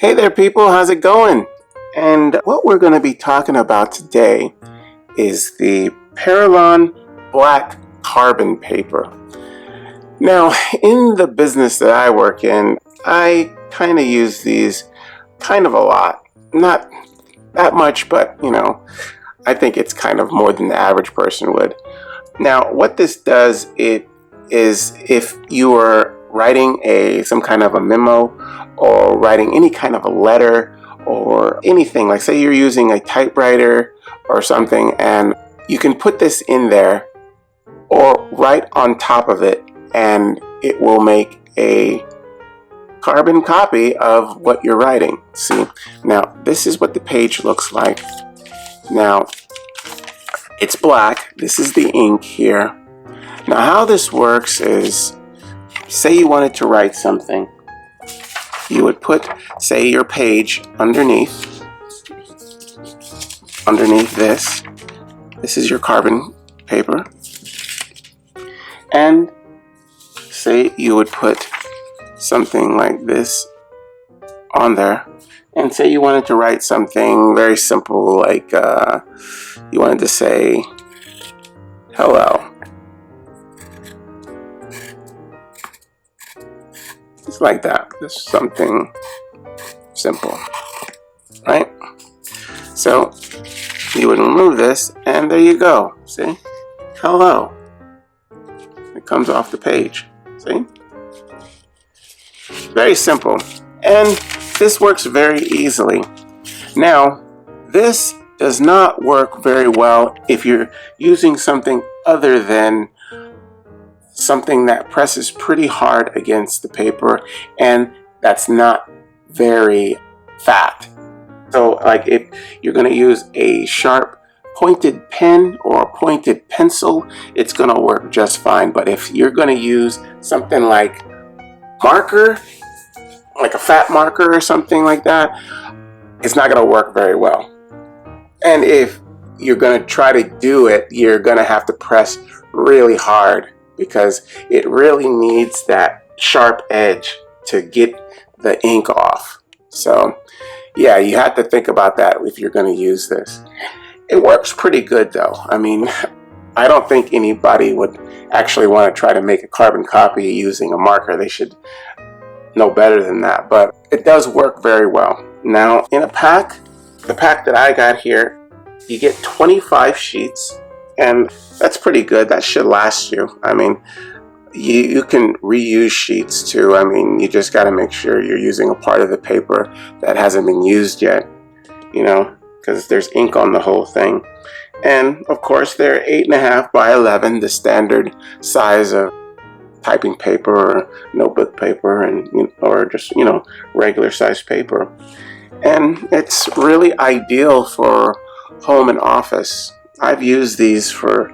Hey there people, how's it going? And what we're going to be talking about today is the Porelon black carbon paper. Now, in the business that I work in, I kind of use these kind of a lot. Not that much, but I think it's kind of more than the average person would. Now, what this does, it is if you are writing some kind of a memo or writing any kind of a letter or anything, like say you're using a typewriter or something, and you can put this in there or right on top of it, and it will make a carbon copy of what you're writing. See, now this is what the page looks like. Now it's black. This is the ink here. Now how this works is, say you wanted to write something, you would put, say, your page underneath this. This is your carbon paper. And say you would put something like this on there. And say you wanted to write something very simple, like you wanted to say, hello. Just like that, just something simple, right? So you would remove this, and there you go. See, hello. It comes off the page. See, very simple, and this works very easily. Now, this does not work very well if you're using something other than something that presses pretty hard against the paper and that's not very fat. So like if you're going to use a sharp pointed pen or a pointed pencil, it's going to work just fine. But if you're going to use something like marker, like a fat marker or something like that, it's not going to work very well. And if you're going to try to do it, you're going to have to press really hard, because it really needs that sharp edge to get the ink off. So yeah, you have to think about that if you're going to use this. It works pretty good though. I mean, I don't think anybody would actually want to try to make a carbon copy using a marker. They should know better than that, but it does work very well. Now in a pack, the pack that I got here, you get 25 sheets. And that's pretty good. That should last you. I mean, you can reuse sheets too. I mean, you just got to make sure you're using a part of the paper that hasn't been used yet, because there's ink on the whole thing. And of course, they're 8.5 by 11, the standard size of typing paper or notebook paper, and or just regular size paper. And it's really ideal for home and office. I've used these for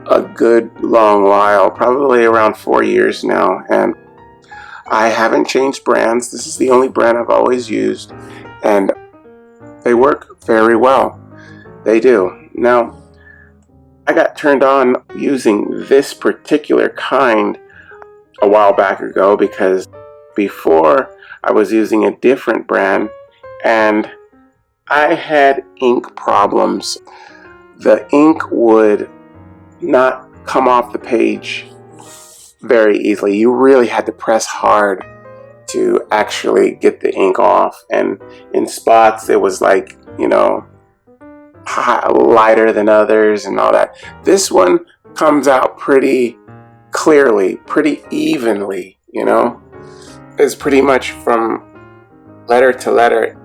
a good long while, probably around 4 years now, and I haven't changed brands. This is the only brand I've always used, and they work very well. They do. Now, I got turned on using this particular kind a while back ago, because before I was using a different brand, and I had ink problems. The ink would not come off the page very easily. You really had to press hard to actually get the ink off. And in spots, it was like, lighter than others and all that. This one comes out pretty clearly, pretty evenly, It's pretty much from letter to letter.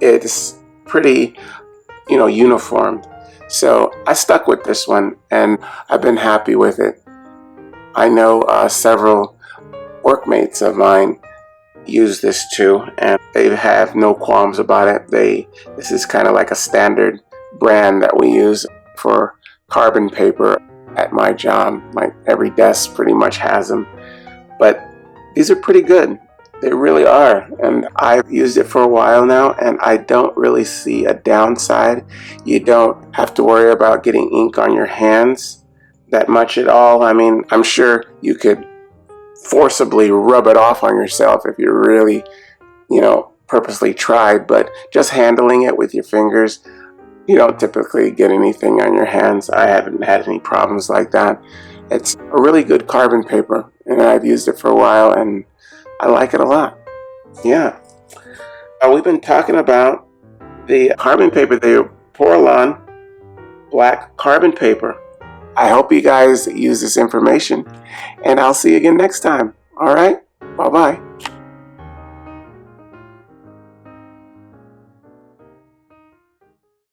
It's pretty, uniformed. So I stuck with this one, and I've been happy with it. I know several workmates of mine use this too, and they have no qualms about it. This is kind of like a standard brand that we use for carbon paper at my job. Every desk pretty much has them, but these are pretty good. They really are, and I've used it for a while now, and I don't really see a downside. You don't have to worry about getting ink on your hands that much at all. I mean, I'm sure you could forcibly rub it off on yourself if you're really, purposely tried, but just handling it with your fingers, you don't typically get anything on your hands. I haven't had any problems like that. It's a really good carbon paper, and I've used it for a while, and I like it a lot. Yeah. We've been talking about the carbon paper, the Porelon black carbon paper. I hope you guys use this information, and I'll see you again next time. All right? Bye-bye.